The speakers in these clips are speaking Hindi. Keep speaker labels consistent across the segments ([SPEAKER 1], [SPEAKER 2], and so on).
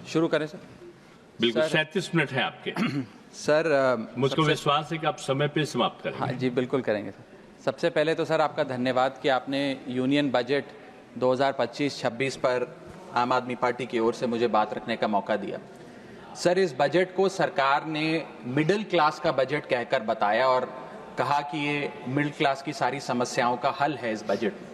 [SPEAKER 1] शुरू करें सर?
[SPEAKER 2] बिल्कुल, 37 मिनट है आपके।
[SPEAKER 1] सर
[SPEAKER 2] मुझको विश्वास है कि आप समय पे समाप्त करेंगे।
[SPEAKER 1] हाँ जी, बिल्कुल करेंगे सर। सबसे पहले तो सर आपका धन्यवाद कि आपने यूनियन बजट 2025-26 पर आम आदमी पार्टी की ओर से मुझे बात रखने का मौका दिया। सर, इस बजट को सरकार ने मिडिल क्लास का बजट कहकर बताया और कहा कि ये मिडिल क्लास की सारी समस्याओं का हल है इस बजट में।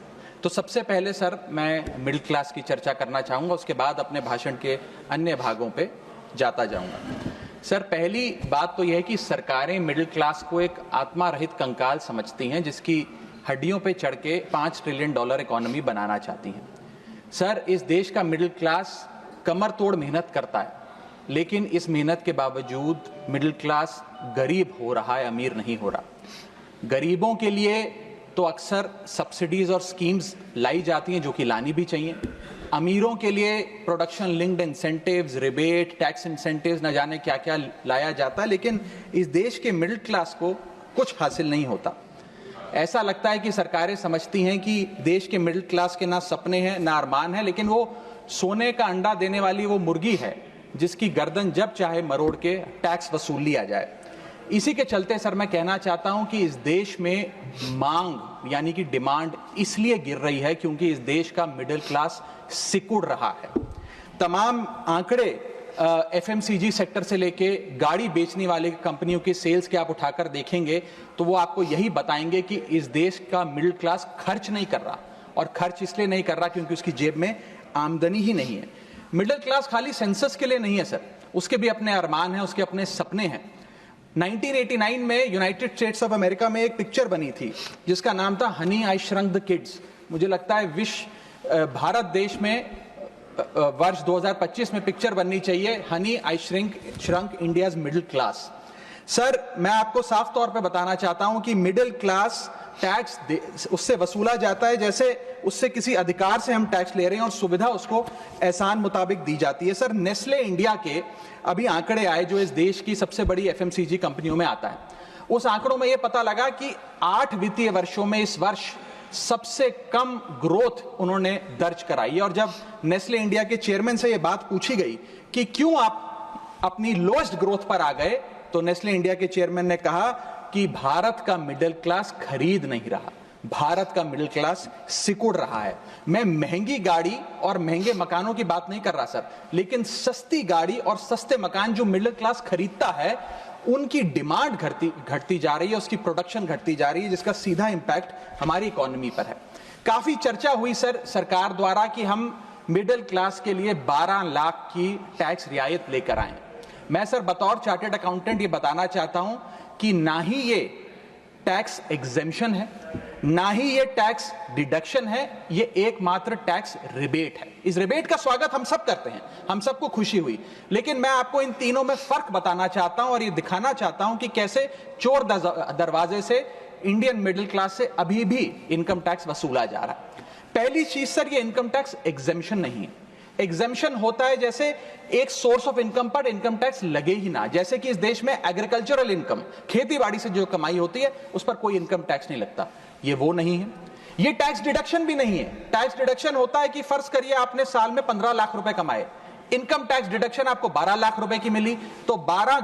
[SPEAKER 1] तो सबसे पहले सर मैं मिडिल क्लास की चर्चा करना चाहूँगा, उसके बाद अपने भाषण के अन्य भागों पे जाता जाऊँगा। सर, पहली बात तो यह है कि सरकारें मिडिल क्लास को एक आत्मा रहित कंकाल समझती हैं जिसकी हड्डियों पे चढ़ के $5 ट्रिलियन इकोनॉमी बनाना चाहती हैं। सर, इस देश का मिडिल क्लास कमर तोड़ मेहनत करता है, लेकिन इस मेहनत के बावजूद मिडिल क्लास गरीब हो रहा है, अमीर नहीं हो रहा। गरीबों के लिए तो अक्सर सब्सिडीज और स्कीम्स लाई जाती हैं जो कि लानी भी चाहिए। अमीरों के लिए production linked incentives, rebate, tax incentives, न जाने क्या क्या लाया जाता है, लेकिन इस देश के मिडिल क्लास को कुछ हासिल नहीं होता। ऐसा लगता है कि सरकारें समझती हैं कि देश के मिडिल क्लास के ना सपने हैं ना अरमान है, लेकिन वो सोने का अंडा देने वाली वो मुर्गी है जिसकी गर्दन जब चाहे मरोड़ के टैक्स वसूल लिया जाए। इसी के चलते सर मैं कहना चाहता हूं कि इस देश में मांग यानी कि डिमांड इसलिए गिर रही है क्योंकि इस देश का मिडिल क्लास सिकुड़ रहा है। तमाम आंकड़े एफएमसीजी सेक्टर से लेके गाड़ी बेचने वाले कंपनियों की सेल्स के आप उठाकर देखेंगे तो वो आपको यही बताएंगे कि इस देश का मिडिल क्लास खर्च नहीं कर रहा, और खर्च इसलिए नहीं कर रहा क्योंकि उसकी जेब में आमदनी ही नहीं है। मिडिल क्लास खाली सेंसस के लिए नहीं है सर, उसके भी अपने अरमान हैं, उसके अपने सपने हैं। 1989 में यूनाइटेड स्टेट्स ऑफ अमेरिका में एक पिक्चर बनी थी जिसका नाम था Honey I shrunk the kids. मुझे लगता है भारत देश में वर्ष 2025 में पिक्चर बननी चाहिए honey I shrunk India's middle class. Sir, मैं आपको साफ तौर पे बताना चाहता हूं कि मिडिल क्लास टैक्स उससे वसूला जाता है जैसे उससे किसी अधिकार से हम टैक्स ले रहे हैं और सुविधा उसको एहसान मुताबिक दी जाती है। सर, नेस्ले इंडिया के अभी आंकड़े आए जो इस देश की सबसे बड़ी एफएमसीजी कंपनियों में आता है। उस आंकड़ों में यह पता लगा कि 8 वित्तीय वर्षों में इस वर्ष सबसे कम ग्रोथ उन्होंने दर्ज कराई है। और जब नेस्ले इंडिया के चेयरमैन से यह बात पूछी गई कि क्यों आप अपनी लोएस्ट ग्रोथ पर आ गए, तो नेस्ले इंडिया के चेयरमैन ने कहा कि भारत का मिडिल क्लास खरीद नहीं रहा, भारत का मिडिल क्लास सिकुड़ रहा है। मैं महंगी गाड़ी और महंगे मकानों की बात नहीं कर रहा सर, लेकिन सस्ती गाड़ी और सस्ते मकान जो मिडिल क्लास खरीदता है उनकी डिमांड घटती जा रही है, उसकी प्रोडक्शन घटती जा रही है, जिसका सीधा इंपैक्ट हमारी इकोनॉमी पर है। काफी चर्चा हुई सर सरकार द्वारा कि हम मिडिल क्लास के लिए 12 लाख की टैक्स रियायत लेकर आए। मैं सर बतौर चार्टर्ड अकाउंटेंट ये बताना चाहता हूं कि ना ही ये टैक्स एग्जेम्पशन है, ना ही ये टैक्स डिडक्शन है, ये एकमात्र टैक्स रिबेट है। इस रिबेट का स्वागत हम सब करते हैं, हम सबको खुशी हुई, लेकिन मैं आपको इन तीनों में फर्क बताना चाहता हूं और ये दिखाना चाहता हूं कि कैसे चोर दरवाजे से इंडियन मिडिल क्लास से अभी भी इनकम टैक्स वसूला जा रहा है। पहली चीज सर, ये इनकम टैक्स एग्जेम्पशन नहीं है। एग्जेम्पशन होता है जैसे एक सोर्स ऑफ इनकम पर इनकम टैक्स लगे ही ना, जैसे कि इस देश में एग्रीकल्चरल इनकम, खेती बाड़ी से जो कमाई होती है उस पर कोई इनकम टैक्स नहीं लगता। ये वो नहीं है। ये टैक्स डिडक्शन भी नहीं है। टैक्स डिडक्शन होता है कि फर्ज करिए आपने साल में 15 लाख रुपए कमाए, इनकम टैक्स डिडक्शन आपको 12 लाख रुपए की मिली, तो 15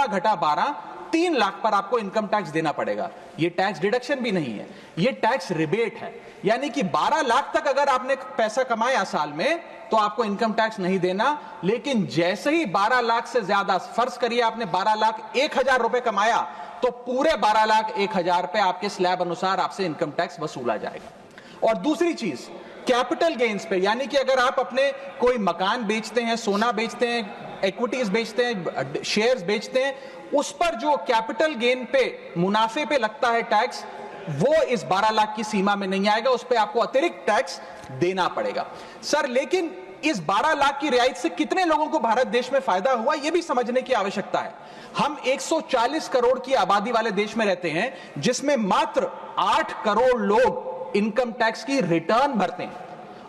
[SPEAKER 1] घटा 12 3 लाख पर आपको इनकम टैक्स देना पड़ेगा। ये टैक्स डिडक्शन भी नहीं है, ये टैक्स रिबेट है। यानी कि 12 लाख तक अगर आपने पैसा कमाया साल में तो आपको इनकम टैक्स नहीं देना, लेकिन जैसे ही 12 लाख से ज्यादा, फर्ज करिए आपने 12 लाख 1,000 रुपए कमाया, तो पूरे 12 लाख 1,000 पे आपके स्लैब अनुसार आपसे इनकम टैक्स वसूला जाएगा। और दूसरी चीज, कैपिटल गेन्स पे, यानी कि अगर आप अपने कोई मकान बेचते हैं, सोना बेचते हैं, इक्विटीज बेचते हैं, शेयर्स बेचते हैं, उस पर जो कैपिटल गेन पे, मुनाफे पे लगता है टैक्स, वो इस 12 लाख की सीमा में नहीं आएगा, उस पे आपको अतिरिक्त टैक्स देना पड़ेगा। सर, लेकिन इस 12 लाख की रियायत से कितने लोगों को भारत देश में फायदा हुआ, यह भी समझने की आवश्यकता है। हम 140 करोड़ की आबादी वाले देश में रहते हैं, जिसमें मात्र 8 करोड़ लोग इनकम टैक्स की रिटर्न भरते हैं,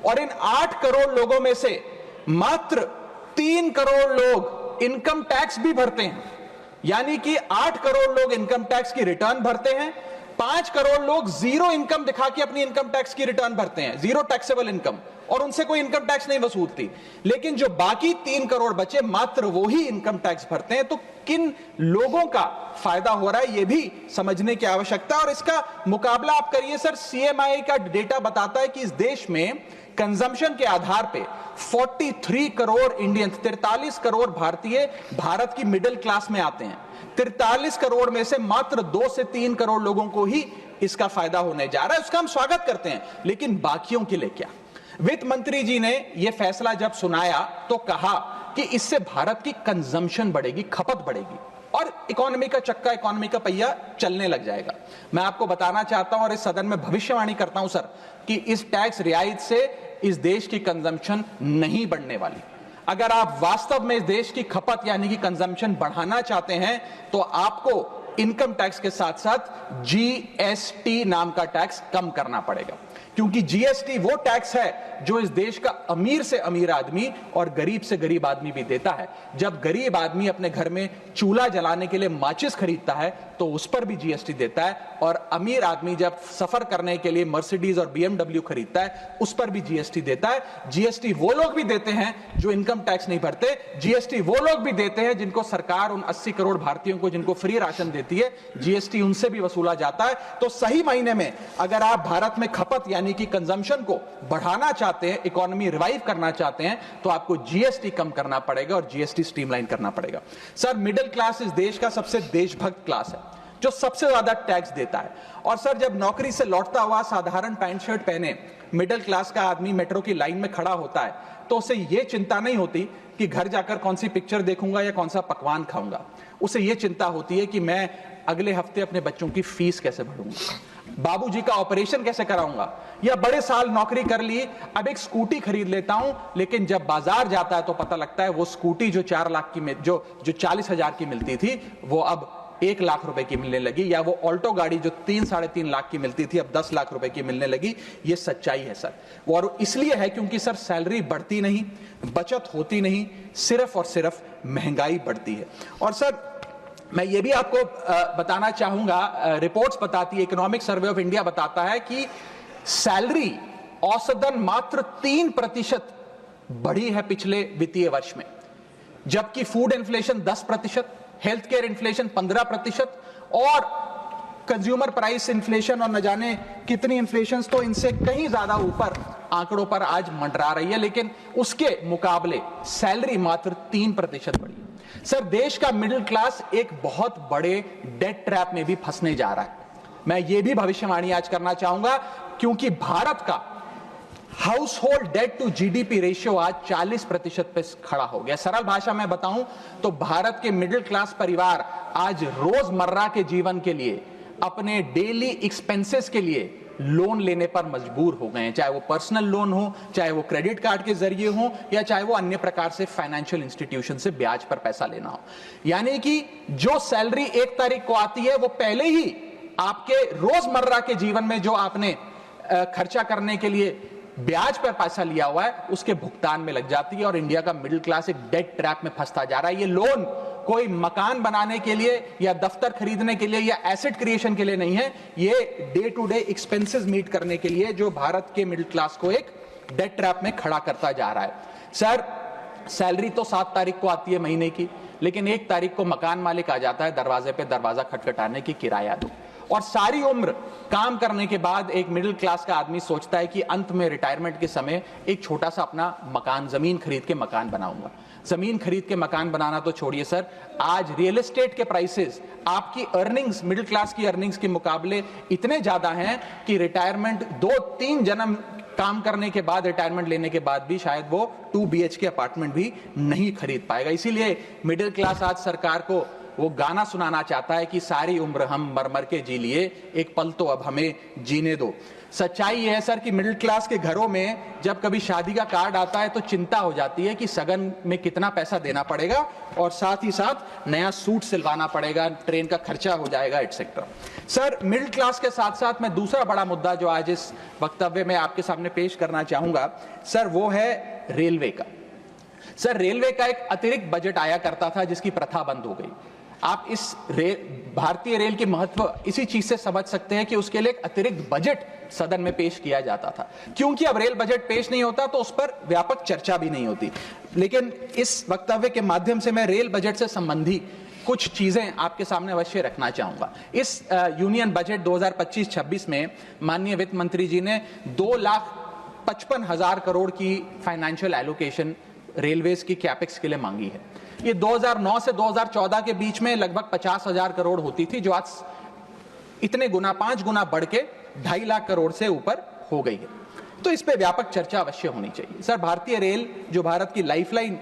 [SPEAKER 1] और इन 8 करोड़ लोगों में से मात्र 3 करोड़ लोग इनकम टैक्स भी भरते हैं। यानी कि 8 करोड़ लोग इनकम टैक्स की रिटर्न भरते हैं, 5 करोड़ लोग जीरो इनकम दिखा के अपनी इनकम टैक्स की रिटर्न भरते हैं, जीरो टैक्सेबल इनकम, और उनसे कोई इनकम टैक्स नहीं वसूलती। लेकिन जो बाकी 3 करोड़ बचे, मात्र वो ही इनकम टैक्स भरते हैं। तो किन लोगों का फायदा हो रहा है, ये भी समझने की आवश्यकता है। और इसका मुकाबला आप करिए सर, सीएमआई का डेटा बताता है कि इस देश में कंजम्पशन के आधार पे 43 करोड़ इंडियंस, 43 करोड़ भारतीय भारत की मिडिल क्लास में आते हैं। 43 करोड़ में से मात्र 2 से 3 करोड़ लोगों को ही इसका फायदा होने जा रहा है। उसका हम स्वागत करते हैं, लेकिन बाकियों के लिए क्या? वित्त मंत्री जी ने यह फैसला जब सुनाया तो कहा कि इससे भारत की कंजम्पशन बढ़ेगी, खपत बढ़ेगी और इकोनॉमी का चक्का, इकोनॉमी का पहिया चलने लग जाएगा। मैं आपको बताना चाहता हूं और इस सदन में भविष्यवाणी करता हूं सर, कि इस टैक्स रियायत से इस देश की कंजम्पशन नहीं बढ़ने वाली। अगर आप वास्तव में इस देश की खपत यानी कि कंजम्पशन बढ़ाना चाहते हैं तो आपको इनकम टैक्स के साथ साथ जीएसटी नाम का टैक्स कम करना पड़ेगा, क्योंकि जीएसटी वो टैक्स है जो इस देश का अमीर से अमीर आदमी और गरीब से गरीब आदमी भी देता है। जब गरीब आदमी अपने घर में चूल्हा जलाने के लिए माचिस खरीदता है तो उस पर भी जीएसटी देता है, और अमीर आदमी जब सफर करने के लिए मर्सिडीज और बीएमडब्ल्यू खरीदता है उस पर भी जीएसटी देता है। जीएसटी वो लोग भी देते हैं जो इनकम टैक्स नहीं भरते, जीएसटी वो लोग भी देते हैं जिनको सरकार, उन 80 करोड़ भारतीयों को जिनको फ्री राशन देती है, जीएसटी उनसे भी वसूला जाता है। तो सही मायने में अगर आप भारत में खपत यानी कि कंजम्पशन को बढ़ाना चाहते हैं, इकोनॉमी रिवाइव करना चाहते हैं, तो आपको जीएसटी कम करना पड़ेगा और जीएसटी स्ट्रीमलाइन करना पड़ेगा। सर, मिडिल क्लास इस देश का सबसे देशभक्त क्लास है जो सबसे ज्यादा टैक्स देता है। और सर, जब नौकरी से लौटता हुआ साधारण पैंट शर्ट पहने मिडिल क्लास का आदमी मेट्रो की लाइन में खड़ा होता है तो उसे यह चिंता नहीं होती कि घर जाकर कौन सी पिक्चर देखूंगा या कौन सा पकवान खाऊंगा। उसे यह चिंता होती है कि मैं अगले हफ्ते अपने बच्चों की फीस कैसे भरूंगा, बाबूजी का ऑपरेशन कैसे कराऊंगा, या बड़े साल नौकरी कर ली, अब एक स्कूटी खरीद लेता हूं। लेकिन जब बाजार जाता है तो पता लगता है वो स्कूटी जो 4 लाख की जो 40,000 की मिलती थी वो अब 1 लाख रुपए की मिलने लगी, या वो ऑल्टो गाड़ी जो 3-3.5 लाख की मिलती थी अब 10 लाख रुपए की मिलने लगी। ये सच्चाई है सर, और इसलिए है क्योंकि सर सैलरी बढ़ती नहीं, बचत होती नहीं, सिर्फ और सिर्फ महंगाई बढ़ती है। और सर, मैं ये भी आपको बताना चाहूंगा, रिपोर्ट्स बताती है, इकोनॉमिक सर्वे ऑफ इंडिया बताता है कि सैलरी औसतन मात्र 3% बढ़ी है पिछले वित्तीय वर्ष में, जबकि food inflation 10%, health care inflation 15% और कंज्यूमर प्राइस इन्फ्लेशन और न जाने कितनी इन्फ्लेशन तो इनसे कहीं ज्यादा ऊपर आंकड़ों पर आज मंडरा रही है। लेकिन उसके मुकाबले सैलरी मात्र 3% बढ़ी। सर, देश का मिडिल क्लास एक बहुत बड़े डेट ट्रैप में भी फंसने जा रहा है। मैं ये भी भविष्यवाणी आज करना चाहूंगा, क्योंकि भारत का household debt to GDP ratio आज 40% पे खड़ा हो गया। सरल भाषा में बताऊं तो भारत के मिडिल क्लास परिवार आज रोजमर्रा के जीवन के लिए, अपने डेली एक्सपेंसेस के लिए लोन लेने पर मजबूर हो गए हैं, चाहे वो पर्सनल लोन हो, चाहे वो क्रेडिट कार्ड के जरिए हो, या चाहे वो अन्य प्रकार से फाइनेंशियल इंस्टीट्यूशन से ब्याज पर पैसा लेना हो। यानी कि जो सैलरी 1 तारीख को आती है वो पहले ही आपके रोजमर्रा के जीवन में जो आपने खर्चा करने के लिए ब्याज पर पैसा लिया हुआ है उसके भुगतान में लग जाती है, और इंडिया का मिडिल क्लास एक डेट ट्रैप में फंसता जा रहा है। ये लोन कोई मकान बनाने के लिए या दफ्तर खरीदने के लिए या एसेट क्रिएशन के लिए नहीं है, ये day to day expenses meet करने के लिए, जो भारत के मिडिल क्लास को एक डेट ट्रैप में खड़ा करता जा रहा है। सर, सैलरी तो 7 तारीख को आती है महीने की, लेकिन 1 तारीख को मकान मालिक आ जाता है दरवाजे पे दरवाजा खटखटाने की किराया दो। और सारी उम्र काम करने के बाद एक मिडिल क्लास का आदमी सोचता है कि अंत में रिटायरमेंट के समय एक छोटा सा अपना मकान, जमीन खरीद के मकान बनाऊंगा। जमीन खरीद के मकान बनाना तो छोड़िए सर, आज रियल एस्टेट के प्राइसेस आपकी अर्निंग्स, मिडिल क्लास की अर्निंग्स के मुकाबले इतने ज्यादा हैं कि रिटायरमेंट 2-3 जन्म काम करने के बाद, रिटायरमेंट लेने के बाद भी शायद वो 2 BHK अपार्टमेंट भी नहीं खरीद पाएगा। इसीलिए मिडिल क्लास आज सरकार को वो गाना सुनाना चाहता है कि सारी उम्र हम मर मर के जी लिए, एक पल तो अब हमें जीने दो। सच्चाई यह है सर कि मिडिल क्लास के घरों में जब कभी शादी का कार्ड आता है तो चिंता हो जाती है कि सगन में कितना पैसा देना पड़ेगा, और साथ ही साथ नया सूट सिलवाना पड़ेगा, ट्रेन का खर्चा हो जाएगा, एटसेट्रा। सर, मिडिल क्लास के साथ साथ मैं दूसरा बड़ा मुद्दा जो आज इस वक्तव्य में आपके सामने पेश करना चाहूंगा सर, वो है रेलवे का। सर, रेलवे का एक अतिरिक्त बजट आया करता था जिसकी प्रथा बंद हो गई। आप इस भारतीय रेल के महत्व इसी चीज से समझ सकते हैं कि उसके लिए एक अतिरिक्त बजट सदन में पेश किया जाता था, क्योंकि अब रेल बजट पेश नहीं होता तो उस पर व्यापक चर्चा भी नहीं होती। लेकिन इस वक्तव्य के माध्यम से मैं रेल बजट से संबंधी कुछ चीजें आपके सामने अवश्य रखना चाहूंगा। इस यूनियन बजट 2025-26 में माननीय वित्त मंत्री जी ने 2,55,000 करोड़ की फाइनेंशियल एलोकेशन रेलवेज की कैपेक्स के लिए मांगी है। ये 2009 से 2014 के बीच में लगभग 50,000 करोड़ होती थी, जो आज इतने गुना 5 गुना बढ़ के 2.5 लाख करोड़ से ऊपर हो गई है। तो इस पे व्यापक चर्चा अवश्य होनी चाहिए। सर, भारतीय रेल जो भारत की लाइफलाइन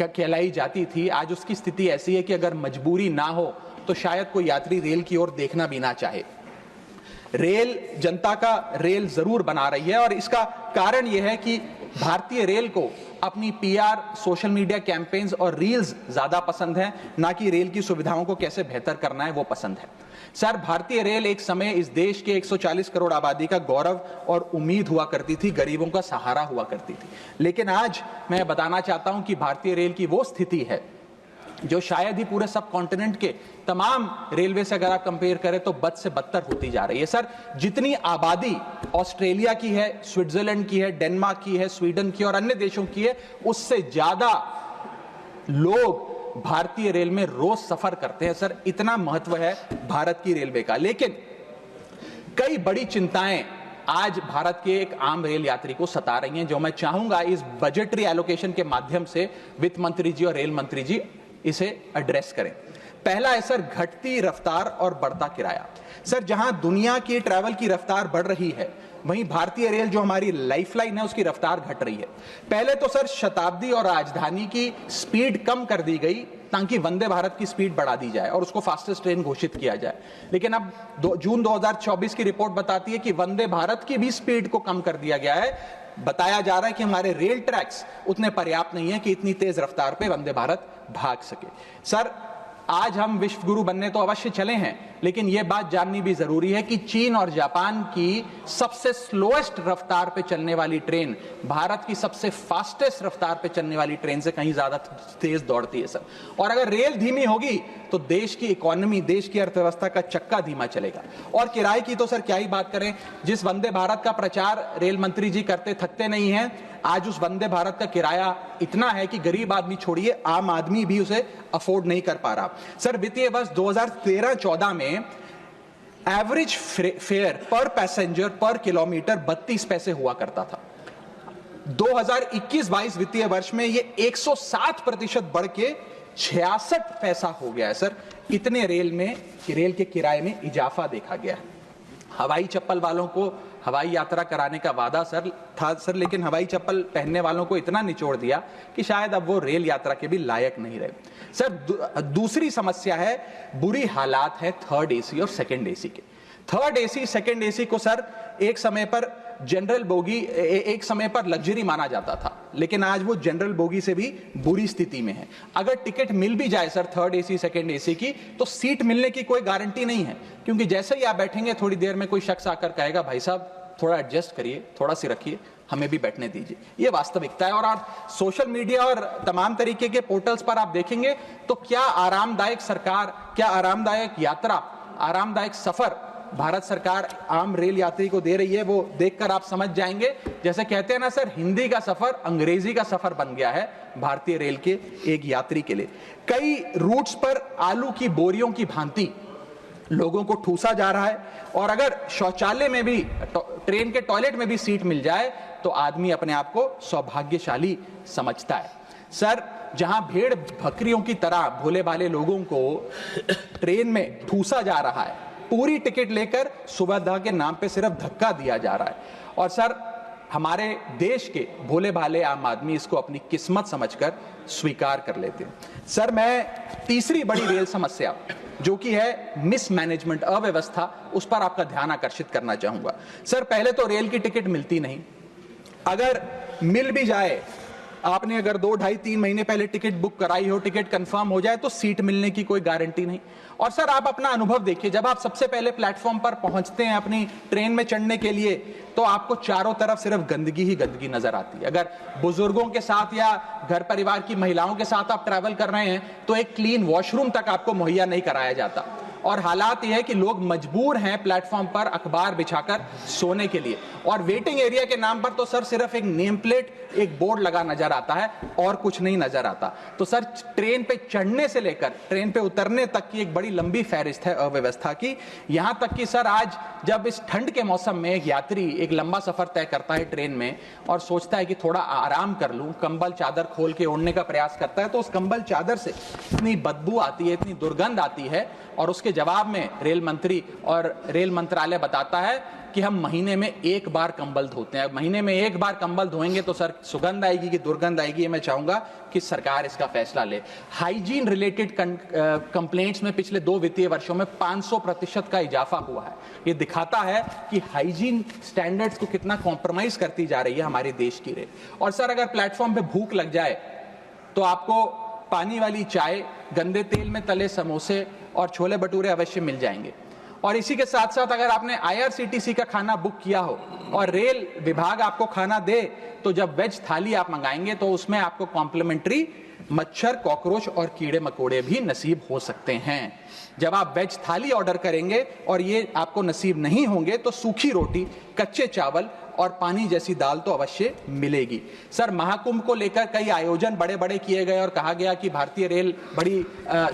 [SPEAKER 1] कहलाई जाती थी, आज उसकी स्थिति ऐसी है कि अगर मजबूरी ना हो तो शायद कोई यात्री रेल की ओर देखना भी ना चाहे। रेल जनता का रेल जरूर बना रही है और इसका कारण यह है कि भारतीय रेल को अपनी पीआर, सोशल मीडिया कैंपेन्स और रील्स ज्यादा पसंद है, ना कि रेल की सुविधाओं को कैसे बेहतर करना है वो पसंद है। सर, भारतीय रेल एक समय इस देश के 140 करोड़ आबादी का गौरव और उम्मीद हुआ करती थी, गरीबों का सहारा हुआ करती थी। लेकिन आज मैं बताना चाहता हूं कि भारतीय रेल की वो स्थिति है जो शायद ही पूरे सब कॉन्टिनेंट के तमाम रेलवे से अगर आप कंपेयर करें तो बद से बदतर होती जा रही है। सर, जितनी आबादी ऑस्ट्रेलिया की है, स्विट्जरलैंड की है, डेनमार्क की है, स्वीडन की और अन्य देशों की है, उससे ज्यादा लोग भारतीय रेल में रोज सफर करते हैं। सर, इतना महत्व है भारत की रेलवे का। लेकिन कई बड़ी चिंताएं आज भारत के एक आम रेल यात्री को सता रही हैं, जो मैं चाहूंगा इस बजटरी एलोकेशन के माध्यम से वित्त मंत्री जी और रेल मंत्री जी इसे एड्रेस करें। पहला है सर, घटती रफ्तार और बढ़ता किराया। सर, जहां दुनिया की ट्रैवल की रफ्तार बढ़ रही है, वहीं भारतीय रेल जो हमारी लाइफलाइन है उसकी रफ्तार घट रही है। पहले तो सर शताब्दी और राजधानी की स्पीड कम कर दी गई ताकि वंदे भारत की स्पीड बढ़ा दी जाए और उसको फास्टेस्ट ट्रेन घोषित किया जाए। लेकिन अब जून 2024 की रिपोर्ट बताती है कि वंदे भारत की भी स्पीड को कम कर दिया गया है। बताया जा रहा है कि हमारे रेल ट्रैक्स उतने पर्याप्त नहीं है कि इतनी तेज रफ्तार पे वंदे भारत भाग सके। सर, आज हम विश्व गुरु बनने तो अवश्य चले हैं, लेकिन यह बात जाननी भी जरूरी है कि चीन और जापान की सबसे स्लोएस्ट रफ्तार पे चलने वाली ट्रेन भारत की सबसे फास्टेस्ट रफ्तार पे चलने वाली ट्रेन से कहीं ज्यादा तेज दौड़ती है सर। और अगर रेल धीमी होगी तो देश की इकोनॉमी, देश की अर्थव्यवस्था का चक्का धीमा चलेगा। और किराए की तो सर क्या ही बात करें, जिस वंदे भारत का प्रचार रेल मंत्री जी करते थकते नहीं हैं, आज उस वंदे भारत का किराया इतना है कि गरीब आदमी छोड़िए, आम आदमी भी उसे अफोर्ड नहीं कर पा रहा। सर, वित्तीय वर्ष 2013-14 में एवरेज फेयर पर पैसेंजर पर किलोमीटर 32 पैसे हुआ करता था। 2021-22 वित्तीय वर्ष में ये 107% बढ़ के 66 पैसा हो गया है। सर, इतने रेल के किराए में इजाफा देखा गया है। हवाई चप्पल वालों को हवाई यात्रा कराने का वादा सर था सर, लेकिन हवाई चप्पल पहनने वालों को इतना निचोड़ दिया कि शायद अब वो रेल यात्रा के भी लायक नहीं रहे। सर, दूसरी समस्या है, बुरी हालात है थर्ड एसी और सेकंड एसी के। थर्ड एसी, सेकंड एसी को सर एक समय पर जनरल बोगी, एक समय पर लग्जरी माना जाता था, लेकिन आज वो जनरल बोगी से भी बुरी स्थिति में है। अगर टिकट मिल भी जाए sir third AC, second AC की, तो सीट मिलने की कोई गारंटी नहीं है, क्योंकि जैसे ही आप बैठेंगे थोड़ी देर में कोई शख्स आकर कहेगा, भाई साहब थोड़ा एडजस्ट करिए, थोड़ा सी रखिए, हमें भी बैठने दीजिए। ये वास्तविकता है। और आप सोशल मीडिया और तमाम तरीके के पोर्टल्स पर आप देखेंगे तो क्या आरामदायक सरकार, क्या आरामदायक यात्रा, आरामदायक सफर भारत सरकार आम रेल यात्री को दे रही है, वो देखकर आप समझ जाएंगे। जैसे कहते हैं ना सर, हिंदी का सफर अंग्रेजी का सफर बन गया है भारतीय रेल के एक यात्री के लिए। कई रूट्स पर आलू की बोरियों की भांति लोगों को ठूसा जा रहा है, और अगर शौचालय में भी, ट्रेन के टॉयलेट में भी सीट मिल जाए तो आदमी अपने आप को सौभाग्यशाली समझता है। सर, जहां भेड़ बकरियों की तरह भोले भाले लोगों को ट्रेन में ठूसा जा रहा है, पूरी टिकट लेकर सुविधा के नाम पे सिर्फ धक्का दिया जा रहा है, और सर हमारे देश के भोले भाले आम आदमी इसको अपनी किस्मत समझकर स्वीकार कर लेते हैं। सर, मैं तीसरी बड़ी रेल समस्या जो कि है मिसमैनेजमेंट, अव्यवस्था, उस पर आपका ध्यान आकर्षित करना चाहूंगा। सर, पहले तो रेल की टिकट मिलती नहीं, अगर मिल भी जाए आपने अगर 2, ढाई, 3 महीने पहले टिकट बुक कराई हो, टिकट कंफर्म हो जाए तो सीट मिलने की कोई गारंटी नहीं। और सर आप अपना अनुभव देखिए, जब आप सबसे पहले प्लेटफॉर्म पर पहुंचते हैं अपनी ट्रेन में चढ़ने के लिए, तो आपको चारों तरफ सिर्फ गंदगी ही गंदगी नजर आती है। अगर बुजुर्गों के साथ या घर परिवार की महिलाओं के साथ आप ट्रैवल कर रहे हैं तो एक क्लीन वॉशरूम तक आपको मुहैया नहीं कराया जाता। और हालात यह है कि लोग मजबूर हैं प्लेटफॉर्म पर अखबार बिछाकर सोने के लिए, और वेटिंग एरिया के नाम पर तो सर सिर्फ एक नेम प्लेट, एक बोर्ड लगा नजर आता है और कुछ नहीं नजर आता। तो सर ट्रेन पे चढ़ने से लेकर ट्रेन पे उतरने तक की एक बड़ी लंबी फहरिस्त है अव्यवस्था की। यहां तक कि सर आज जब इस ठंड के मौसम में एक यात्री एक लंबा सफर तय करता है ट्रेन में और सोचता है कि थोड़ा आराम कर लूं, कंबल चादर खोल के ओढ़ने का प्रयास करता है, तो उस कंबल चादर से इतनी बदबू आती है, इतनी दुर्गंध आती है, और उसके जवाब में रेल मंत्री और रेल मंत्रालय बताता है कि हम महीने में 1 बार कंबल धोते हैं। महीने में 1 बार कंबल धोएंगे तो सर सुगंध आएगी कि दुर्गंध आएगी, मैं चाहूंगा कि सरकार इसका फैसला ले। हाइजीन रिलेटेड कंप्लेंट्स में पिछले 2 वित्तीय वर्षों में 500% का इजाफा हुआ है। ये दिखाता है कि हाइजीन स्टैंडर्ड्स को कितना कॉम्प्रोमाइज करती जा रही है हमारे देश की रेल। और सर अगर प्लेटफॉर्म पे भूख लग जाए तो आपको पानी वाली चाय, गंदे तेल में तले समोसे और छोले भटूरे अवश्य मिल जाएंगे। और इसी के साथ साथ अगर आपने IRCTC का खाना बुक किया हो और रेल विभाग आपको खाना दे, तो जब वेज थाली आप मंगाएंगे तो उसमें आपको कॉम्प्लीमेंट्री मच्छर, कॉकरोच और कीड़े मकोड़े भी नसीब हो सकते हैं। जब आप वेज थाली ऑर्डर करेंगे और ये आपको नसीब नहीं होंगे तो सूखी रोटी, कच्चे चावल और पानी जैसी दाल तो अवश्य मिलेगी। सर महाकुंभ को लेकर कई आयोजन बड़े बड़े किए गए और कहा गया कि भारतीय रेल बड़ी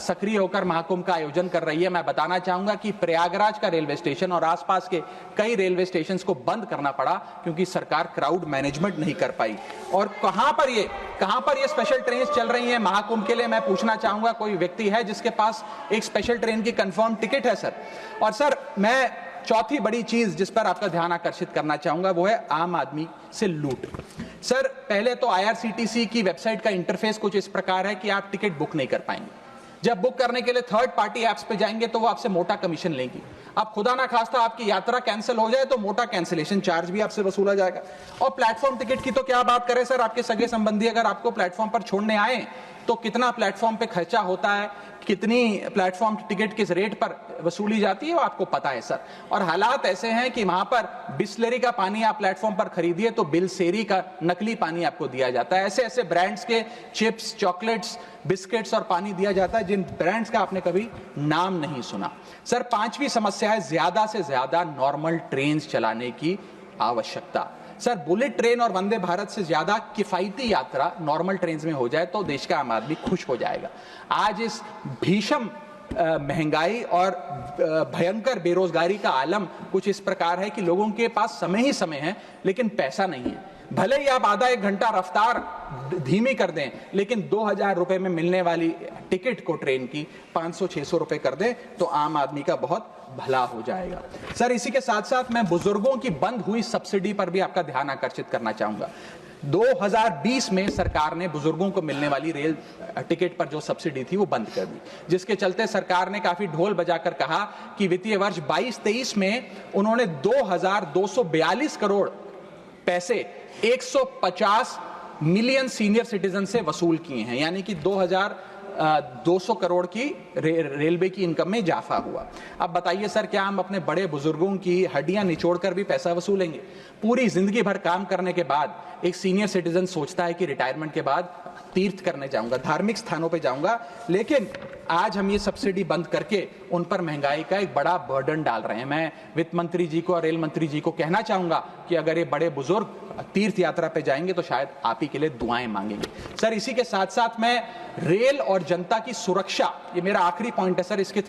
[SPEAKER 1] सक्रिय होकर महाकुंभ का आयोजन कर रही है। मैं बताना चाहूंगा कि प्रयागराज का रेलवे स्टेशन और आसपास के कई रेलवे स्टेशन को बंद करना पड़ा क्योंकि सरकार क्राउड मैनेजमेंट नहीं कर पाई। और कहां पर ये स्पेशल ट्रेन चल रही है महाकुंभ के लिए, मैं पूछना चाहूंगा कोई व्यक्ति है जिसके पास एक स्पेशल ट्रेन की कंफर्म टिकट है सर? और सर मैं चौथी बड़ी चीज जिस पर आपका ध्यान आकर्षित करना चाहूंगा वो है आम आदमी से लूट। सर पहले तो IRCTC की वेबसाइट का इंटरफेस कुछ इस प्रकार है कि आप टिकट बुक नहीं कर पाएंगे। जब बुक करने के लिए थर्ड पार्टी एप्स पे जाएंगे तो वो आपसे मोटा कमीशन लेंगी। अब खुदा ना खास्ता आपकी यात्रा कैंसिल हो जाए तो मोटा कैंसिलेशन चार्ज भी आपसे वसूला जाएगा। और प्लेटफॉर्म टिकट की तो क्या बात करें सर, आपके सगे संबंधी अगर आपको प्लेटफॉर्म पर छोड़ने आए तो कितना प्लेटफॉर्म पे खर्चा होता है, कितनी प्लेटफॉर्म टिकट किस रेट पर वसूली जाती है वो आपको पता है सर। और हालात ऐसे हैं कि वहां पर बिस्लरी का पानी आप प्लेटफॉर्म पर खरीदिए तो बिलसेरी का नकली पानी आपको दिया जाता है। ऐसे ऐसे ब्रांड्स के चिप्स, चॉकलेट्स, बिस्किट्स और पानी दिया जाता है जिन ब्रांड्स का आपने कभी नाम नहीं सुना। सर पांचवी समस्या है ज्यादा से ज्यादा नॉर्मल ट्रेन चलाने की आवश्यकता। सर बुलेट ट्रेन और वंदे भारत से ज्यादा किफायती यात्रा नॉर्मल ट्रेन में हो जाए तो देश का आम आदमी खुश हो जाएगा। आज इस भीषण महंगाई और भयंकर बेरोजगारी का आलम कुछ इस प्रकार है कि लोगों के पास समय ही समय है लेकिन पैसा नहीं है। भले ही आप आधा 1 घंटा रफ्तार धीमी कर दें लेकिन 2000 रुपए में मिलने वाली टिकट को ट्रेन की 500-600 रुपए कर दें तो आम आदमी का बहुत भला हो जाएगा। सर इसी के साथ साथ मैं बुजुर्गों की बंद हुई सब्सिडी पर भी आपका ध्यान आकर्षित करना चाहूंगा। 2020 में सरकार ने बुजुर्गों को मिलने वाली रेल टिकट पर जो सब्सिडी थी वो बंद कर दी, जिसके चलते सरकार ने काफी ढोल बजाकर कहा कि वित्तीय वर्ष 22-23 में उन्होंने 2242 करोड़ पैसे 150 मिलियन सीनियर सिटीजन से वसूल किए हैं, यानी कि 2200 करोड़ की रेलवे की इनकम में इजाफा हुआ। अब बताइए सर, क्या हम अपने बड़े बुजुर्गों की हड्डियां निचोड़कर भी पैसा वसूलेंगे? पूरी जिंदगी भर काम करने के बाद एक सीनियर सिटीजन सोचता है कि रिटायरमेंट के बाद तीर्थ करने जाऊंगा, धार्मिक स्थानों पे जाऊंगा, लेकिन आज हम ये सब्सिडी बंद करके उन पर महंगाई का एक बड़ा बर्डन डाल रहे हैं। मैं वित्त मंत्री जी को और रेल मंत्री जी को कहना चाहूंगा कि अगर ये बड़े बुजुर्ग तीर्थ यात्रा पे जाएंगे तो शायद आप ही के लिए दुआएं मांगेंगे। सर इसी के साथ साथ मैं रेल और जनता की सुरक्षा, ये मेरा आखिरी पॉइंट है सर, इसके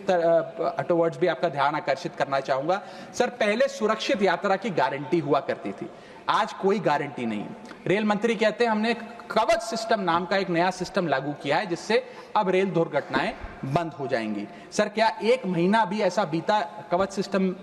[SPEAKER 1] टुवर्ड्स भी आपका ध्यान आकर्षित करना चाहूंगा। सर पहले सुरक्षित यात्रा की गारंटी हुआ करती थी, आज कोई गारंटी नहीं। रेल मंत्री कहते हैं हमने कवच सिस्टम नाम का एक नया सिस्टम लागू किया है जिससे अब रेल दुर्घटनाएं बंद हो जाएंगी। सर क्या 1 महीना भी ऐसा बीता कवच सिस्टम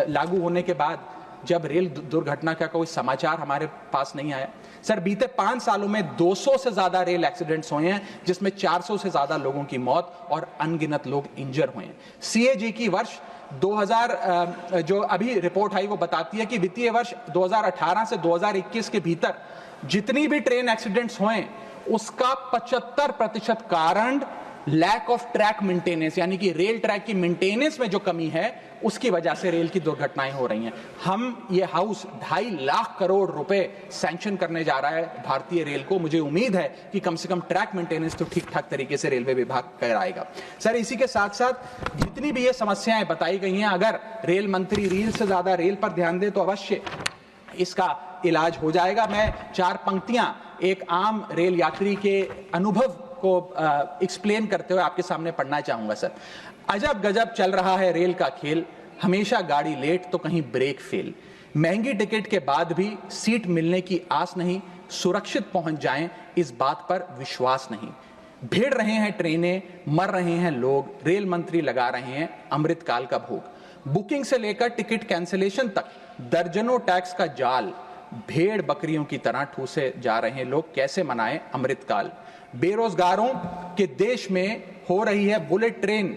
[SPEAKER 1] लागू होने के बाद जब रेल दुर्घटना का कोई समाचार हमारे पास नहीं आया? सर बीते 5 सालों में 200 से ज्यादा रेल एक्सीडेंट्स हुए हैं जिसमें 400 से ज्यादा लोगों की मौत और अनगिनत लोग इंजर हुए हैं। CAG की वर्ष 2000 जो अभी रिपोर्ट आई वो बताती है कि वित्तीय वर्ष 2018 से 2021 के भीतर जितनी भी ट्रेन एक्सीडेंट्स हुए उसका 75% कारण लैक ऑफ ट्रैक मेंटेनेंस, यानी कि रेल ट्रैक की मेंटेनेंस में जो कमी है उसकी वजह से रेल की दुर्घटनाएं हो रही हैं। हम ये हाउस 2.5 लाख करोड़ रुपए सैंक्शन करने जा रहा है भारतीय रेल को। मुझे उम्मीद है कि कम से कम ट्रैक मेंटेनेंस तो ठीक ठाक तरीके से रेलवे विभाग कराएगा। सर, इसी के साथ साथ जितनी भी ये समस्याएं बताई गई हैं, अगर रेल मंत्री रील से ज्यादा रेल पर ध्यान दे तो अवश्य इसका इलाज हो जाएगा। मैं 4 पंक्तियां एक आम रेल यात्री के अनुभव को एक्सप्लेन करते हुए आपके सामने पढ़ना चाहूंगा। सर, अजब गजब चल रहा है रेल का खेल, हमेशा गाड़ी लेट तो कहीं ब्रेक फेल, महंगी टिकट के बाद भी सीट मिलने की आस नहीं, सुरक्षित पहुंच जाएं इस बात पर विश्वास नहीं, भिड़ रहे हैं ट्रेनें, मर रहे हैं लोग, रेल मंत्री लगा रहे हैं अमृतकाल का भोग, बुकिंग से लेकर टिकट कैंसिलेशन तक दर्जनों टैक्स का जाल, भेड़ बकरियों की तरह ठूसे जा रहे हैं लोग, कैसे मनाएं अमृतकाल, बेरोजगारों के देश में हो रही है बुलेट ट्रेन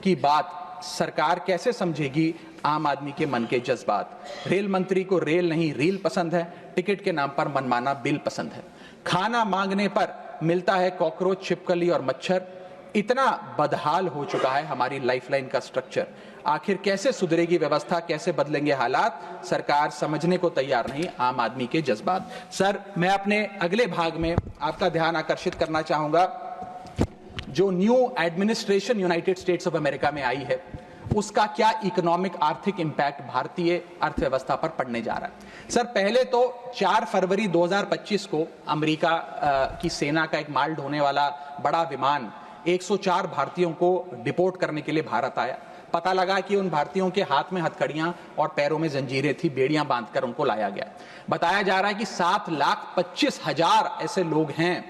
[SPEAKER 1] की बात, सरकार कैसे समझेगी आम आदमी के मन के जज्बात, रेल मंत्री को रेल नहीं रील पसंद है, टिकट के नाम पर मनमाना बिल पसंद है, खाना मांगने पर मिलता है कॉकरोच, छिपकली और मच्छर, इतना बदहाल हो चुका है हमारी लाइफलाइन का स्ट्रक्चर, आखिर कैसे सुधरेगी व्यवस्था, कैसे बदलेंगे हालात, सरकार समझने को तैयार नहीं आम आदमी के जज्बात। सर, मैं अपने अगले भाग में आपका ध्यान आकर्षित करना चाहूंगा, जो new administration United states of America में आई है उसका क्या इकोनॉमिक आर्थिक इंपैक्ट भारतीय अर्थव्यवस्था पर पड़ने जा रहा है। सर, पहले तो 4 फरवरी 2025 को अमेरिका की सेना का एक माल ढोने वाला बड़ा विमान 104 भारतीयों को डिपोर्ट करने के लिए भारत आया। पता लगा कि उन भारतीयों के हाथ में हथकड़ियां और पैरों में जंजीरें थी, बेड़ियां बांधकर उनको लाया गया। बताया जा रहा है कि 7,25,000 ऐसे लोग हैं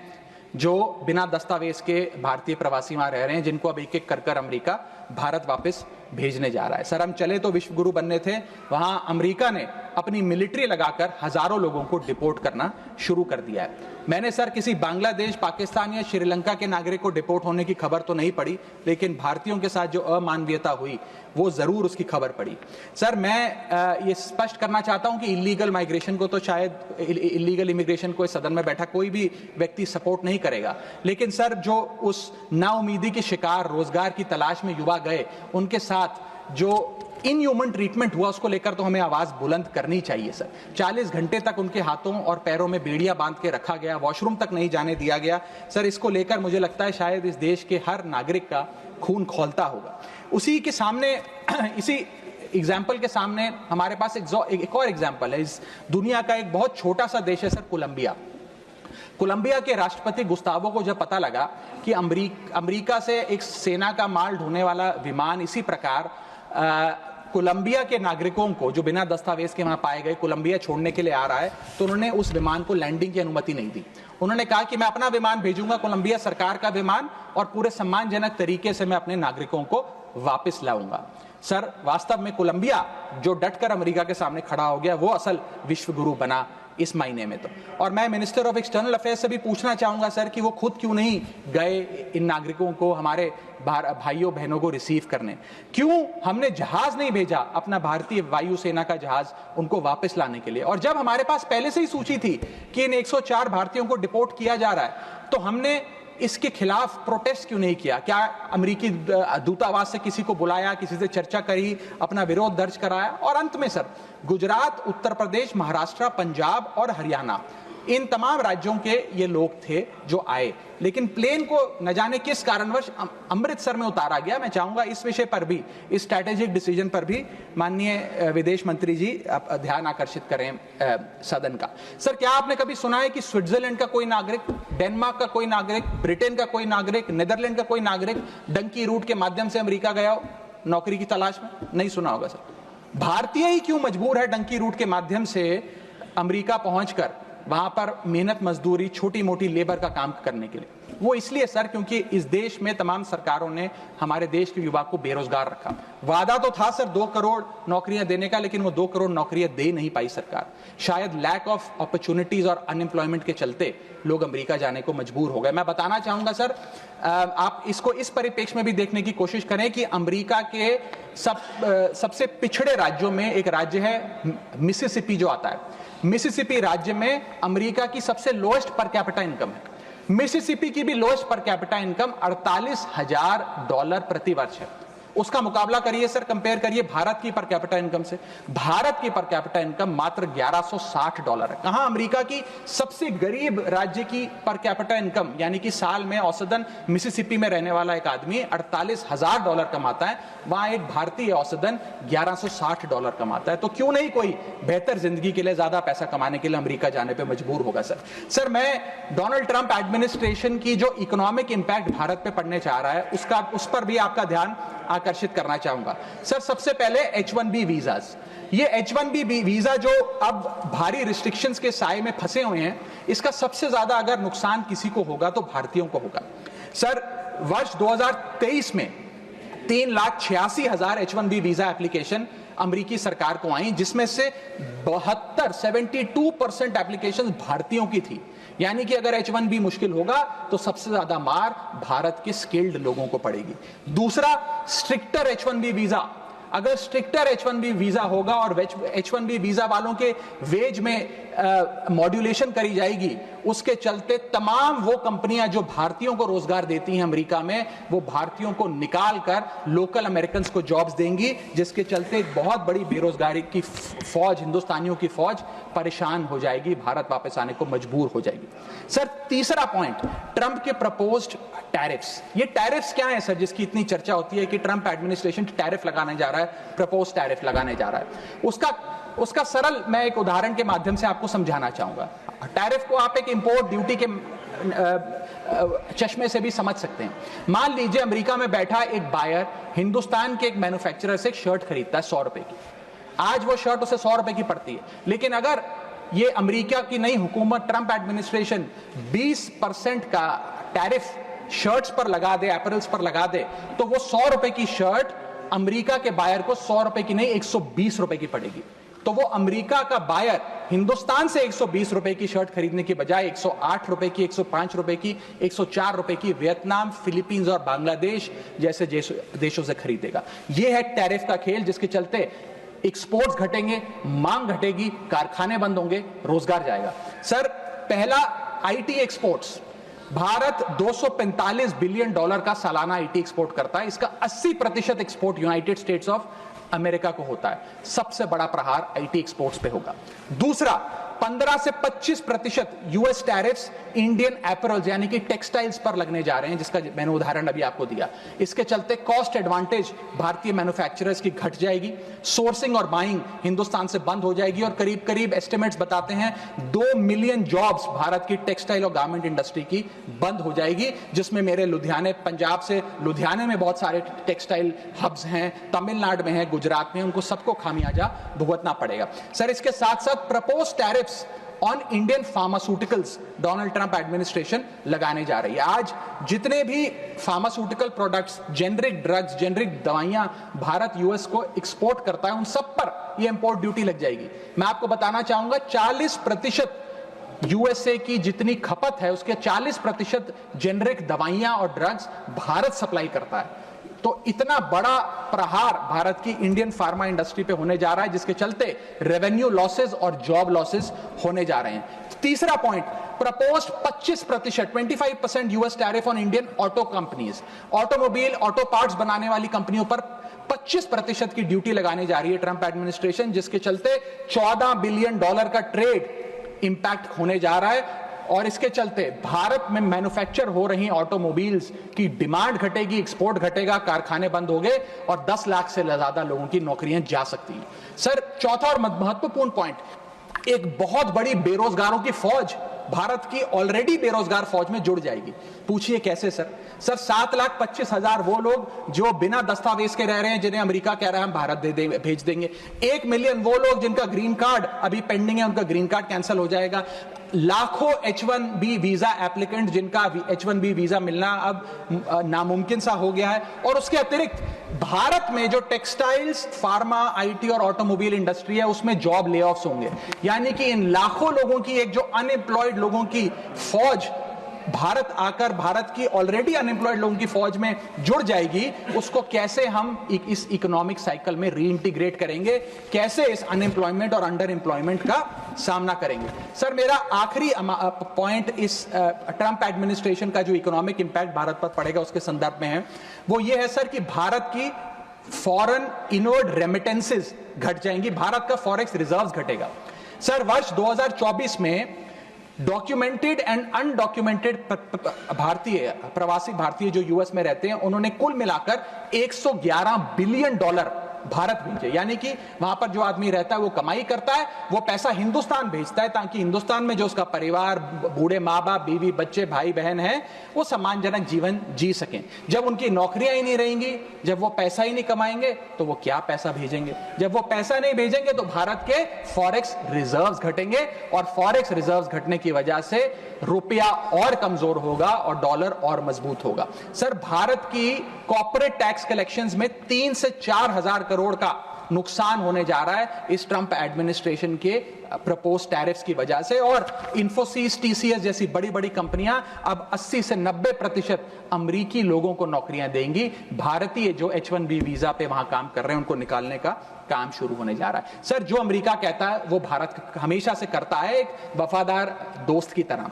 [SPEAKER 1] जो बिना दस्तावेज के भारतीय प्रवासी वहां रह रहे हैं, जिनको अब एक एक कर अमेरिका भारत वापस भेजने जा रहा है। सर, हम चले तो विश्व गुरु बनने थे, वहां अमेरिका ने अपनी मिलिट्री लगाकर हजारों लोगों को डिपोर्ट करना शुरू कर दिया है। मैंने सर किसी बांग्लादेश, पाकिस्तान या श्रीलंका के नागरिक को डिपोर्ट होने की खबर तो नहीं पड़ी, लेकिन भारतीयों के साथ जो अमानवीयता हुई वो जरूर उसकी खबर पड़ी। सर, मैं ये स्पष्ट करना चाहता हूं कि इलीगल माइग्रेशन को तो शायद इलीगल इमिग्रेशन को इस सदन में बैठा कोई भी व्यक्ति सपोर्ट नहीं करेगा, लेकिन सर जो उस नाउमीदी के शिकार रोजगार की तलाश में युवा गए, उनके साथ जो इनह्यूमन ट्रीटमेंट हुआ उसको लेकर तो हमें आवाज बुलंद करनी चाहिए। सर, 40 घंटे तक उनके हाथों और पैरों में बेड़ियां बांध के रखा गया, वॉशरूम तक नहीं जाने दिया गया। सर, इसको लेकर मुझे लगता है शायद इस देश के हर नागरिक का खून खौलता होगा। उसी के सामने इसी एग्जाम्पल के सामने हमारे पास एक और एग्जाम्पल है। इस दुनिया का एक बहुत छोटा सा देश है सर, कोलंबिया। कोलंबिया के राष्ट्रपति गुस्तावो को जब पता लगा कि अमेरिका से एक सेना का माल ढोने वाला विमान इसी प्रकार कोलंबिया के नागरिकों को जो बिना दस्तावेज के वहां पाए गए कोलंबिया छोड़ने के लिए आ रहा है, तो उन्होंने उस विमान को लैंडिंग की अनुमति नहीं दी। उन्होंने कहा कि मैं अपना विमान भेजूंगा, कोलंबिया सरकार का विमान, और पूरे सम्मानजनक तरीके से मैं अपने नागरिकों को वापस लाऊंगा। सर, वास्तव में कोलंबिया जो डटकर अमेरिका के सामने खड़ा हो गया, वो असल विश्व गुरु बना इस महीने में तो। और मैं मिनिस्टर ऑफ एक्सटर्नल अफेयर्स से भी पूछना चाहूंगा सर कि वो खुद क्यों नहीं गए इन नागरिकों को, हमारे भाइयों बहनों को रिसीव करने, क्यों हमने जहाज नहीं भेजा, अपना भारतीय वायुसेना का जहाज उनको वापस लाने के लिए। और जब हमारे पास पहले से ही सूची थी कि इन 104 भारतीयों को डिपोर्ट किया जा रहा है, तो हमने इसके खिलाफ प्रोटेस्ट क्यों नहीं किया? क्या अमेरिकी दूतावास से किसी को बुलाया, किसी से चर्चा करी, अपना विरोध दर्ज कराया? और अंत में सर, गुजरात, उत्तर प्रदेश, महाराष्ट्र, पंजाब और हरियाणा, इन तमाम राज्यों के ये लोग थे जो आए, लेकिन प्लेन को न जाने किस कारणवश अमृतसर में उतारा गया। मैं चाहूंगा इस विषय पर भी, इस स्ट्रैटेजिक डिसीजन पर भी माननीय विदेश मंत्री जी ध्यान आकर्षित करें सदन का। सर, क्या आपने कभी सुना है कि स्विट्जरलैंड का कोई नागरिक, डेनमार्क का कोई नागरिक, ब्रिटेन का कोई नागरिक, नीदरलैंड का कोई नागरिक डंकी रूट के माध्यम से अमेरिका गया हो नौकरी की तलाश में? नहीं सुना होगा सर। भारतीय ही क्यों मजबूर है डंकी रूट के माध्यम से अमेरिका पहुंचकर वहां पर मेहनत मजदूरी, छोटी मोटी लेबर का काम करने के लिए? वो इसलिए सर क्योंकि इस देश में तमाम सरकारों ने हमारे देश के युवा को बेरोजगार रखा। वादा तो था सर 2 करोड़ नौकरियां देने का, लेकिन वो 2 करोड़ नौकरियां दे नहीं पाई सरकार। शायद लैक ऑफ अपॉर्चुनिटीज और अनएम्प्लॉयमेंट के चलते लोग अमेरिका जाने को मजबूर हो गए। मैं बताना चाहूंगा सर, आप इसको इस परिप्रेक्ष्य में भी देखने की कोशिश करें कि अमेरिका के सबसे पिछड़े राज्यों में एक राज्य है मिसिसिपी जो आता है। मिसिसिपी राज्य में अमेरिका की सबसे लोएस्ट पर कैपिटा इनकम है। मिसिसिपी की भी लोएस्ट पर कैपिटा इनकम $48,000 प्रति वर्ष है। उसका मुकाबला करिए सर, कंपेयर करिए भारत की पर कैपिटा इनकम से। भारत की पर कैपिटा इनकम मात्र $1160 है। कहां अमेरिका की सबसे गरीब राज्य की पर कैपिटा इनकम, यानी कि साल में औसतन मिसिसिपी में रहने वाला एक आदमी $48,000 कमाता है, वहां एक भारतीय औसतन $1160 कमाता है। तो क्यों नहीं कोई बेहतर जिंदगी के लिए, ज्यादा पैसा कमाने के लिए अमेरिका जाने पर मजबूर होगा सर। मैं डोनाल्ड ट्रंप एडमिनिस्ट्रेशन की जो इकोनॉमिक इंपैक्ट भारत पे पड़ने जा रहा है उस पर भी आपका ध्यान आकर्षित करना चाहूंगा सर। सबसे पहले H1B वीजाज, ये H1B वीजा जो अब भारी रिस्ट्रिक्शंस के साए में फंसे हुए हैं, इसका सबसे ज्यादा अगर नुकसान किसी को होगा तो भारतीयों को होगा सर। वर्ष 2023 में 3,86,000 H1B वीजा एप्लीकेशन अमेरिकी सरकार को आई, जिसमें से 72% एप्लीकेशन भारतीयों की थी। यानी कि अगर H1B मुश्किल होगा तो सबसे ज्यादा मार भारत के स्किल्ड लोगों को पड़ेगी। दूसरा, स्ट्रिक्टर H1B वीजा, अगर स्ट्रिक्टर H1B वीजा होगा और H1B वीजा वालों के वेज में मॉड्यूलेशन करी जाएगी, उसके चलते तमाम वो कंपनियां जो भारतीयों को रोजगार देती हैं अमेरिका में, वो भारतीयों को निकाल कर लोकल अमेरिकन को जॉब्स देंगी, जिसके चलते एक बहुत बड़ी बेरोजगारी की फौज, हिंदुस्तानियों की फौज परेशान हो जाएगी, भारत वापस आने को मजबूर हो जाएगी। सर तीसरा पॉइंट, ट्रंप के प्रपोज्ड टैरिफ्स। ये टैरिफ्स क्या है सर, जिसकी इतनी चर्चा होती है कि ट्रंप एडमिनिस्ट्रेशन टैरिफ लगाने जा रहा है, प्रपोज टैरिफ लगाने जा रहा है। उसका सरल मैं एक उदाहरण के माध्यम से आपको समझाना चाहूंगा। टैरिफ को आप एक इंपोर्ट ड्यूटी के चश्मे से भी समझ सकते हैं। मान लीजिए अमेरिका में बैठा एक बायर हिंदुस्तान के एक मैन्युफैक्चरर से एक शर्ट खरीदता है 100 रुपए की। आज वो शर्ट उसे 100 रुपए की पड़ती है, लेकिन अगर ये अमेरिका की नई हुकूमत, ट्रंप एडमिनिस्ट्रेशन 20% का टैरिफ शर्ट्स पर लगा दे, अपैरल्स पर लगा दे, तो वो 100 रुपए की शर्ट अमेरिका के बायर को 100 रुपए की नहीं 120 रुपए की पड़ेगी। तो वो अमेरिका का बायर हिंदुस्तान से 120 रुपए की शर्ट खरीदने की बजाय 108 रुपए की, 105 रुपए की, 104 रुपए की वियतनाम, फिलीपींस और बांग्लादेश जैसे देशों से खरीदेगा। यह है टैरिफ का खेल, जिसके चलते एक्सपोर्ट्स घटेंगे, मांग घटेगी, कारखाने बंद होंगे, रोजगार जाएगा। सर पहला, आईटी एक्सपोर्ट्स। भारत $245 बिलियन का सालाना आईटी एक्सपोर्ट करता है। इसका 80% export United states of America को होता है। सबसे बड़ा प्रहार आईटी एक्सपोर्ट्स पे होगा। दूसरा, 15 से 25% यूएस टैरिफ्स इंडियन एपरल्स यानी कि टेक्सटाइल्स पर लगने जा रहे हैं, जिसका मैंने उदाहरण अभी आपको दिया। इसके चलते कॉस्ट एडवांटेज भारतीय मैन्युफैक्चरर्स की घट जाएगी, सोर्सिंग और बाइंग हिंदुस्तान से बंद हो जाएगी, और करीब करीब एस्टिमेट्स बताते हैं 2 मिलियन जॉब्स भारत की टेक्सटाइल और गारमेंट इंडस्ट्री की बंद हो जाएगी, जिसमें मेरे लुधियाने, पंजाब से लुधियाने में बहुत सारे टेक्सटाइल हब्स हैं, तमिलनाडु में है, गुजरात में, उनको सबको खामियाजा भुगतना पड़ेगा। सर इसके साथ साथ propose tariffs on Indian pharmaceuticals Donald Trump administration लगाने जा रही है। आज जितने भी pharmaceutical products, generic drugs, generic दवाइयां भारत यूएस को एक्सपोर्ट करता है, उन सब पर यह इंपोर्ट ड्यूटी लग जाएगी। मैं आपको बताना चाहूंगा 40% यूएसए की जितनी खपत है उसके 40% जेनरिक दवाइयां और ड्रग्स भारत सप्लाई करता है। तो इतना बड़ा प्रहार भारत की इंडियन फार्मा इंडस्ट्री पे होने जा रहा है, जिसके चलते रेवेन्यू लॉसेस और जॉब लॉसेस होने जा रहे हैं। तीसरा point, proposed 25% US tariff on Indian auto companies. Automobile, auto parts बनाने वाली कंपनियों पर 25% की ड्यूटी लगाने जा रही है ट्रंप एडमिनिस्ट्रेशन, जिसके चलते $14 बिलियन का ट्रेड इंपैक्ट होने जा रहा है। और इसके चलते भारत में मैन्युफैक्चर हो रही ऑटोमोबाइल्स की डिमांड घटेगी, एक्सपोर्ट घटेगा, कारखाने बंद हो गए और 10 लाख से ज्यादा लोगों की नौकरियां जा सकती हैं। सर चौथा और महत्वपूर्ण पॉइंट, एक बहुत बड़ी बेरोजगारों की फौज भारत की ऑलरेडी बेरोजगार फौज में जुड़ जाएगी। पूछिए कैसे सर? सर 7,25,000 वो लोग जो बिना दस्तावेज के रह रहे हैं, जिन्हें अमेरिका कह रहा है हम भारत भेज देंगे। 1 मिलियन वो लोग जिनका ग्रीन कार्ड अभी पेंडिंग है, उनका ग्रीन कार्ड कैंसिल हो जाएगा। लाखों H1B वीजा एप्लीकेंट जिनका H1B वीजा मिलना अब नामुमकिन सा हो गया है। और उसके अतिरिक्त भारत में जो टेक्सटाइल्स, फार्मा, आईटी और ऑटोमोबाइल इंडस्ट्री है, उसमें जॉब लेऑफ्स होंगे। यानी कि इन लाखों लोगों की, एक जो अनएम्प्लॉयड लोगों की फौज
[SPEAKER 3] भारत आकर भारत की ऑलरेडी अनएम्प्लॉयड लोगों की फौज में जुड़ जाएगी, उसको कैसे हम इस इकोनॉमिक साइकिल में रीइंटीग्रेट करेंगे, कैसे इस अनएम्प्लॉयमेंट और अंडर एम्प्लॉयमेंट का सामना करेंगे। सर, मेरा आखिरी पॉइंट इस ट्रंप एडमिनिस्ट्रेशन का जो इकोनॉमिक इंपैक्ट भारत पर पड़ेगा उसके संदर्भ में है, वो ये है सर कि भारत की फॉरेन इनवर्ड रेमिटेंसेस घट जाएंगी, भारत का फॉरेक्स रिजर्व्स घटेगा। सर, वर्ष 2024 में डॉक्यूमेंटेड एंड अनडॉक्यूमेंटेड भारतीय प्रवासी भारतीय जो यूएस में रहते हैं, उन्होंने कुल मिलाकर $111 बिलियन भारत भेजे। यानी कि वहां पर जो आदमी रहता है वो कमाई करता है, वो पैसा हिंदुस्तान भेजता है ताकि हिंदुस्तान में जो उसका परिवार, बूढ़े माँ बाप, बीवी बच्चे, भाई बहन हैं, वो सम्मानजनक जीवन जी सकें। जब उनकी नौकरियां ही नहीं रहेंगी, जब वो पैसा ही नहीं कमाएंगे, तो वो क्या पैसा भेजेंगे? जब वो पैसा नहीं भेजेंगे तो भारत के फॉरेक्स रिजर्व्स घटेंगे, और फॉरेक्स रिजर्व्स घटने की वजह से रुपया और कमजोर होगा और डॉलर और मजबूत होगा। सर, भारत की कॉर्पोरेट टैक्स कलेक्शंस में 3 से 4 हजार करोड़ का नुकसान होने जा रहा है इस ट्रंप एडमिनिस्ट्रेशन के प्रपोज टैरिफ्स की वजह से, और इन्फोसिस, टीसीएस जैसी बड़ी बड़ी कंपनियां अब 80 से 90% अमेरिकी लोगों को नौकरियां देंगी। भारतीय जो H1B वीजा पे वहां काम कर रहे हैं उनको निकालने का काम शुरू होने जा रहा है। सर, जो अमेरिका कहता है वो भारत हमेशा से करता है, एक वफादार दोस्त की तरह।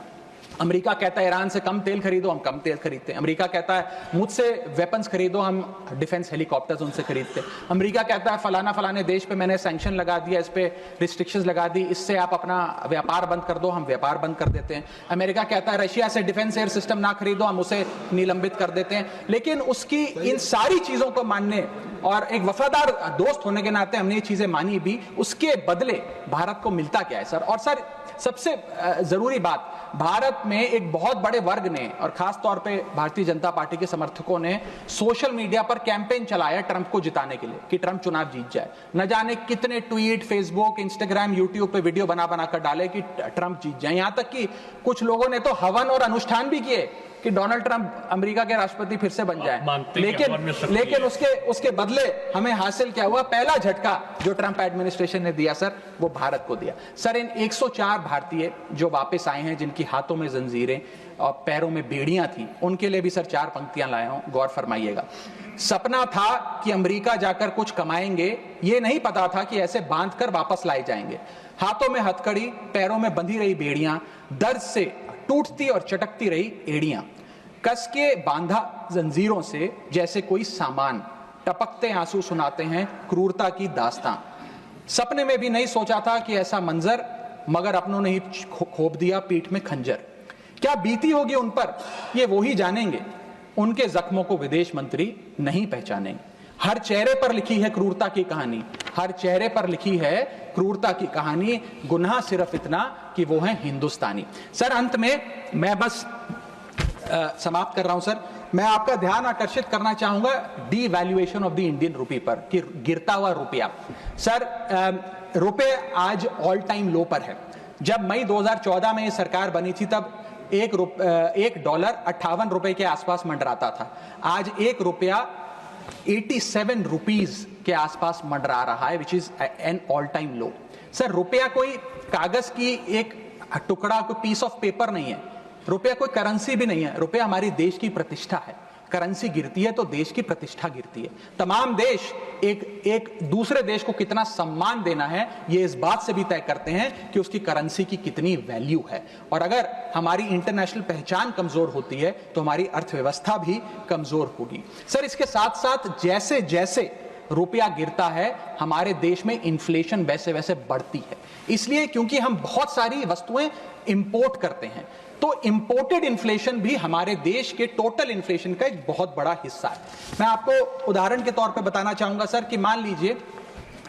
[SPEAKER 3] अमेरिका कहता है ईरान से कम तेल खरीदो, हम कम तेल खरीदते हैं। अमेरिका कहता है मुझसे वेपन्स खरीदो, हम डिफेंस हेलीकॉप्टर्स उनसे खरीदते हैं। अमेरिका कहता है फलाने देश पे मैंने सैंक्शन लगा दिया, इस पे रिस्ट्रिक्शंस लगा दी, इससे आप अपना व्यापार बंद कर दो, हम व्यापार बंद कर देते हैं। अमेरिका कहता है रशिया से डिफेंस एयर सिस्टम ना खरीदो, हम उसे निलंबित कर देते हैं। लेकिन उसकी इन सारी चीजों को मानने और एक वफादार दोस्त होने के नाते हमने ये चीजें मानी भी, उसके बदले भारत को मिलता क्या है सर? और सर, सबसे जरूरी बात, भारत में एक बहुत बड़े वर्ग ने और खास तौर पे भारतीय जनता पार्टी के समर्थकों ने सोशल मीडिया पर कैंपेन चलाया ट्रंप को जिताने के लिए कि ट्रंप चुनाव जीत जाए। न जाने कितने ट्वीट, फेसबुक, इंस्टाग्राम, यूट्यूब पे वीडियो बना कर डाले कि ट्रंप जीत जाए। यहां तक कि कुछ लोगों ने तो हवन और अनुष्ठान भी किए कि डोनाल्ड ट्रंप अमेरिका के राष्ट्रपति फिर से बन जाए। लेकिन उसके बदले हमें हासिल क्या हुआ? पहला झटका जो ट्रंप एडमिनिस्ट्रेशन ने दिया सर, वो भारत को दिया। सर, इन 104 भारतीय जो वापस आए हैं, जिनकी हाथों में जंजीरें और पैरों में बेड़ियां थी, उनके लिए भी सर 4 पंक्तियां लाया हूं, गौर फरमाइएगा। सपना था कि अमेरिका जाकर कुछ कमाएंगे, ये नहीं पता था कि ऐसे बांधकर वापस लाए जाएंगे। हाथों में हथकड़ी, पैरों में बंधी रही बेड़ियां, दर्द से टूटती और चटकती रही एड़ियां, कस के बांधा जंजीरों से जैसे कोई सामान, टपकते आंसू सुनाते हैं क्रूरता की दास्तां। सपने में भी नहीं सोचा था कि ऐसा मंजर, मगर अपनों ने ही खोप दिया पीठ में खंजर। क्या बीती होगी उन पर, ये वो ही जानेंगे, उनके जख्मों को विदेश मंत्री नहीं पहचानेंगे। हर चेहरे पर लिखी है क्रूरता की कहानी, हर चेहरे पर लिखी है क्रूरता की कहानी, गुनाह सिर्फ इतना कि वो है हिंदुस्तानी। सर, अंत में मैं बस समाप्त कर रहा हूं सर। मैं आपका ध्यान आकर्षित करना चाहूंगा डीवैल्यूएशन ऑफ द इंडियन रुपी पर, कि गिरता हुआ रुपया। सर, रुपये आज ऑल टाइम लो पर है। जब मई 2014 में ये सरकार बनी थी तब $1 58 रुपए के आसपास मंडराता था। आज $1 87 रुपीज के आसपास मंडरा रहा है, which is an all time low. Sir, रुपया कोई कागज की एक टुकड़ा, कोई पीस ऑफ पेपर नहीं है। रुपया कोई करेंसी भी नहीं है। रुपया हमारी देश की प्रतिष्ठा है। करेंसी गिरती है तो देश की प्रतिष्ठा गिरती है। तमाम देश एक दूसरे देश को कितना सम्मान देना है, ये इस बात से भी तय करते हैं कि उसकी करेंसी की कितनी वैल्यू है। और अगर हमारी इंटरनेशनल पहचान कमजोर होती है तो हमारी अर्थव्यवस्था भी कमजोर होगी। सर, इसके साथ साथ जैसे जैसे रुपया गिरता है, हमारे देश में इन्फ्लेशन वैसे वैसे बढ़ती है। इसलिए क्योंकि हम बहुत सारी वस्तुएं इंपोर्ट करते हैं, तो इंपोर्टेड इन्फ्लेशन भी हमारे देश के टोटल इन्फ्लेशन का एक बहुत बड़ा हिस्सा है। मैं आपको उदाहरण के तौर पे बताना चाहूंगा सर कि मान लीजिए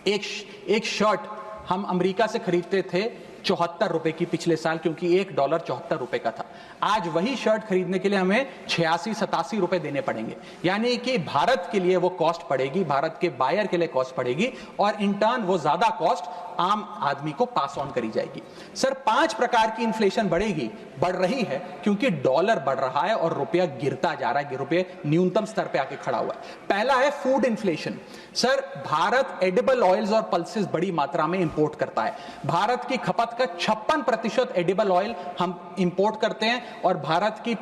[SPEAKER 3] एक शर्ट हम अमेरिका से खरीदते थे 74 रुपए की पिछले साल, क्योंकि $1 74 रुपए का था। आज वही शर्ट खरीदने के लिए हमें 86-87 रुपए देने पड़ेंगे। यानी कि भारत के लिए वो कॉस्ट पड़ेगी, भारत के बायर के लिए कॉस्ट पड़ेगी, और इन टर्न वो ज्यादा कॉस्ट आम आदमी को पास ऑन करी जाएगी। सर, 5 प्रकार की इन्फ्लेशन बढ़ रही है क्योंकि डॉलर बढ़ रहा है और रुपया गिरता जा रहा है, रुपये न्यूनतम स्तर पे आके खड़ा हुआ है। पहला है food inflation. Sir, Bharat edible oils और पल्सेस बड़ी मात्रा में इंपोर्ट करता है। भारत की खपत भारत का 56% एडिबल ऑयल हम इंपोर्ट करते हैं और भारत की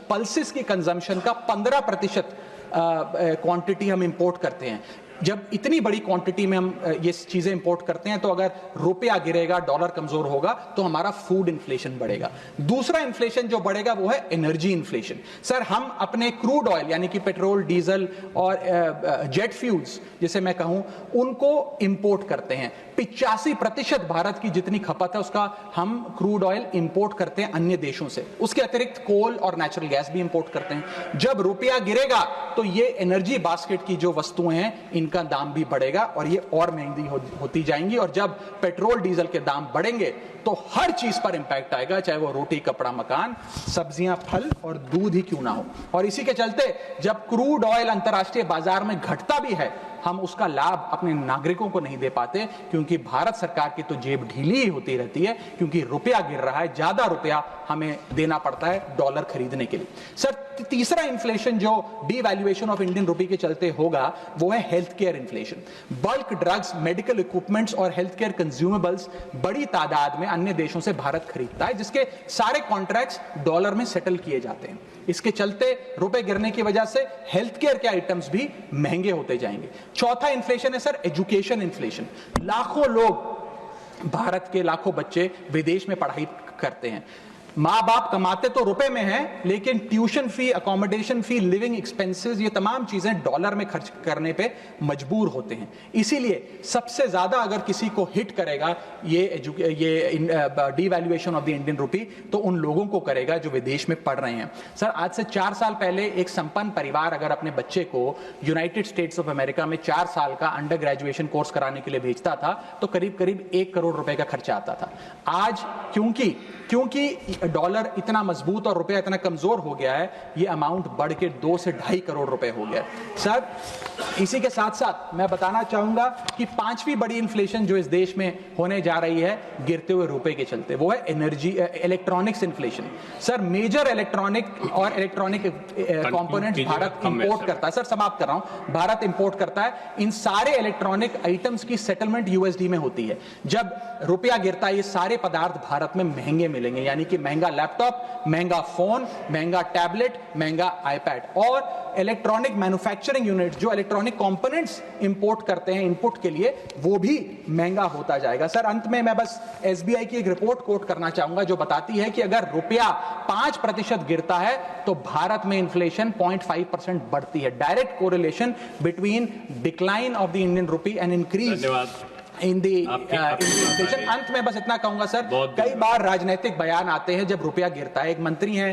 [SPEAKER 3] पल्सेस की कंजम्पशन का 15% क्वांटिटी हम इंपोर्ट करते हैं। जब इतनी बड़ी क्वांटिटी में हम ये चीजें इंपोर्ट करते हैं तो अगर रुपया गिरेगा, डॉलर कमजोर होगा तो हमारा फूड इन्फ्लेशन बढ़ेगा। दूसरा इन्फ्लेशन जो बढ़ेगा वो है एनर्जी इन्फ्लेशन। सर, हम अपने क्रूड ऑयल यानी कि पेट्रोल, डीजल और जेट फ्यूल्स जिसे मैं कहूं, उनको इंपोर्ट करते हैं। 85% भारत की जितनी खपत है उसका हम क्रूड ऑयल इंपोर्ट करते हैं अन्य देशों से। उसके अतिरिक्त कोल और नेचुरल गैस भी इंपोर्ट करते हैं। जब रुपया गिरेगा तो ये एनर्जी बास्केट की जो वस्तुएं हैं इनका दाम भी बढ़ेगा और ये और महंगी होती जाएंगी। और जब पेट्रोल डीजल के दाम बढ़ेंगे तो हर चीज पर इंपैक्ट आएगा, चाहे वो रोटी, कपड़ा, मकान, सब्जियां, फल और दूध ही क्यों ना हो। और इसी के चलते जब क्रूड ऑयल अंतर्राष्ट्रीय बाजार में घटता भी है, हम उसका लाभ अपने नागरिकों को नहीं दे पाते, क्योंकि भारत सरकार की तो जेब ढीली ही होती रहती है, क्योंकि रुपया गिर रहा है, ज्यादा रुपया हमें देना पड़ता है डॉलर खरीदने के लिए। सर, तीसरा इन्फ्लेशन जो डीवैल्यूएशन ऑफ इंडियन रुपी के चलते होगा वो है health care inflation. Bulk drugs, medical equipments और हेल्थ केयर कंज्यूमेबल्स बड़ी तादाद में अन्य देशों से भारत खरीदता है, जिसके सारे कॉन्ट्रैक्ट्स डॉलर में सेटल किए जाते हैं। इसके चलते रुपए गिरने की वजह से हेल्थ केयर के आइटम्स भी महंगे होते जाएंगे। चौथा इन्फ्लेशन है सर एजुकेशन इन्फ्लेशन। लाखों लोग, भारत के लाखों बच्चे विदेश में पढ़ाई करते हैं। माँ बाप कमाते तो रुपए में हैं, लेकिन ट्यूशन फी, अकोमोडेशन फी, लिविंग एक्सपेंसेस, ये तमाम चीजें डॉलर में खर्च करने पे मजबूर होते हैं। इसीलिए सबसे ज्यादा अगर किसी को हिट करेगा ये डीवैल्यूएशन ऑफ द इंडियन रुपी, तो उन लोगों को करेगा जो विदेश में पढ़ रहे हैं। सर, आज से 4 साल पहले एक संपन्न परिवार अगर अपने बच्चे को यूनाइटेड स्टेट्स ऑफ अमेरिका में 4 साल का अंडर ग्रेजुएशन कोर्स कराने के लिए भेजता था तो करीब करीब 1 करोड़ रुपए का खर्चा आता था। आज क्योंकि डॉलर इतना मजबूत और रुपया इतना कमजोर हो गया है, ये अमाउंट बढ़ के 2 से 2.5 करोड़ रुपए हो गया। सर, इसी के साथ साथ मैं बताना चाहूंगा कि 5वीं बड़ी इन्फ्लेशन जो इस देश में होने जा रही है गिरते हुए रुपए के चलते, वो है electronics inflation. Sir, major electronic components Bharat import करता है। सर, समाप्त कर रहा हूं। भारत इंपोर्ट करता है। इन सारे इलेक्ट्रॉनिक आइटम्स की सेटलमेंट यूएसडी में होती है। जब रुपया गिरता है, ये सारे पदार्थ भारत में महंगे मिलेंगे, यानी कि महंगा लैपटॉप, महंगा फोन, महंगा टैबलेट, महंगा आईपैड। और इलेक्ट्रॉनिक मैन्युफैक्चरिंग यूनिट जो इलेक्ट्रॉनिक कंपोनेंट्स इंपोर्ट करते हैं इनपुट के लिए, वो भी महंगा होता जाएगा। सर, अंत में मैं बस एसबीआई की एक रिपोर्ट कोट करना चाहूंगा जो बताती है कि अगर रुपया 5% गिरता है तो भारत में इन्फ्लेशन 0.5% बढ़ती है। Direct correlation between decline of the Indian rupee and increase in the inflation. अंत में बस इतना कहूंगा सर, कई बार राजनीतिक बयान आते हैं जब रुपया गिरता है। एक मंत्री हैं,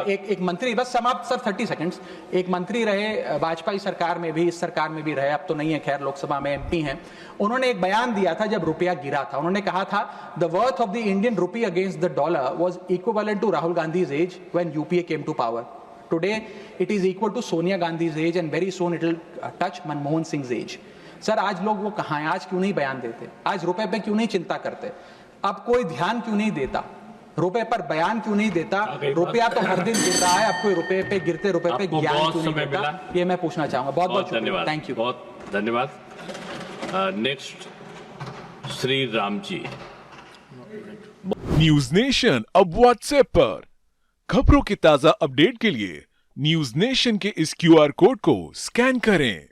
[SPEAKER 3] एक मंत्री, बस समाप्त सर 30 सेकंड्स, एक मंत्री रहे वाजपेयी सरकार में भी, इस सरकार में भी रहे, अब तो नहीं है खैर, लोकसभा में एमपी हैं। उन्होंने एक बयान दिया था जब रुपया गिरा था। उन्होंने कहा था, the worth of the Indian rupee against the dollar was equivalent to Rahul Gandhi's age when UPA came to power. Today it is equal to Sonia Gandhi's age and very soon it will touch Manmohan Singh's age. Sir, आज लोग वो कहाँ हैं? आज क्यों नहीं बयान देते? आज रुपए पे क्यों नहीं चिंता करते? अब कोई ध्यान क्यों नहीं देता? रुपए पर बयान क्यों नहीं देता? रुपया तो हर दिन गिर रहा है, अब कोई रुपए पे, गिरते रुपए पे ज्ञान क्यों नहीं देता? ये मैं पूछना चाहूंगा। बहुत बहुत धन्यवाद। Thank you.
[SPEAKER 2] बहुत धन्यवाद। Next Shri Ram ji.
[SPEAKER 4] News nation अब व्हाट्सएप पर खबरों की ताजा अपडेट के लिए न्यूज नेशन के इस क्यूआर कोड को स्कैन करें